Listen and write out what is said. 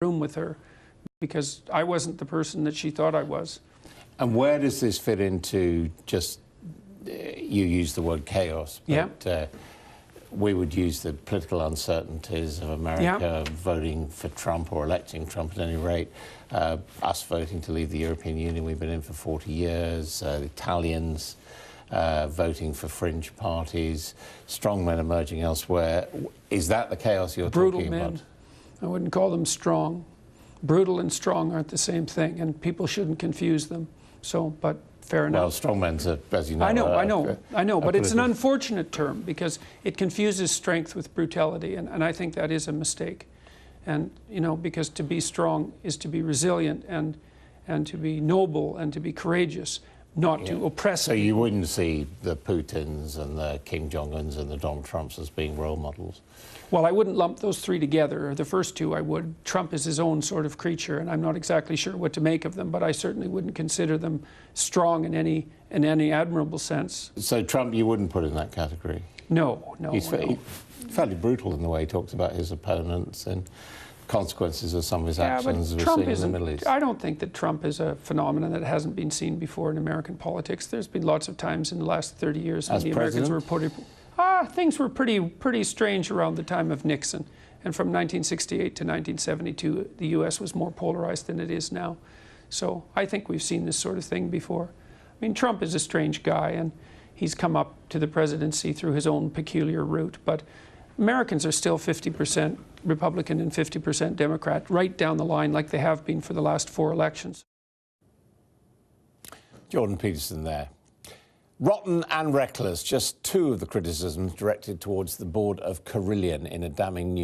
room with her because I wasn't the person that she thought I was. And where does this fit into just, you use the word chaos, but we would use the political uncertainties of America voting for Trump or electing Trump at any rate, us voting to leave the European Union, we've been in for 40 years, the Italians voting for fringe parties, strong men emerging elsewhere. Is that the chaos you're talking about? Brutal men. I wouldn't call them strong. Brutal and strong aren't the same thing, and people shouldn't confuse them. So, but fair enough. Well, strongmen's, as you know. I know, but it's an unfortunate term because it confuses strength with brutality, and I think that is a mistake. And, you know, because to be strong is to be resilient and to be noble and to be courageous, not to oppress. So you wouldn't see the Putins and the Kim Jong-uns and the Donald Trumps as being role models? Well, I wouldn't lump those three together. The first two I would. Trump is his own sort of creature, and I'm not exactly sure what to make of them, but I certainly wouldn't consider them strong in any admirable sense. So Trump you wouldn't put in that category? No. He's fairly brutal in the way he talks about his opponents and consequences of some of his actions we're seeing in the Middle East. I don't think that Trump is a phenomenon that hasn't been seen before in American politics. There's been lots of times in the last 30 years when the Americans were things were pretty strange around the time of Nixon. And from 1968 to 1972, the U.S. was more polarized than it is now. So I think we've seen this sort of thing before. I mean, Trump is a strange guy, and he's come up to the presidency through his own peculiar route. But Americans are still 50% Republican and 50% Democrat, right down the line like they have been for the last 4 elections. Jordan Peterson there. Rotten and reckless, just 2 of the criticisms directed towards the board of Carillion in a damning new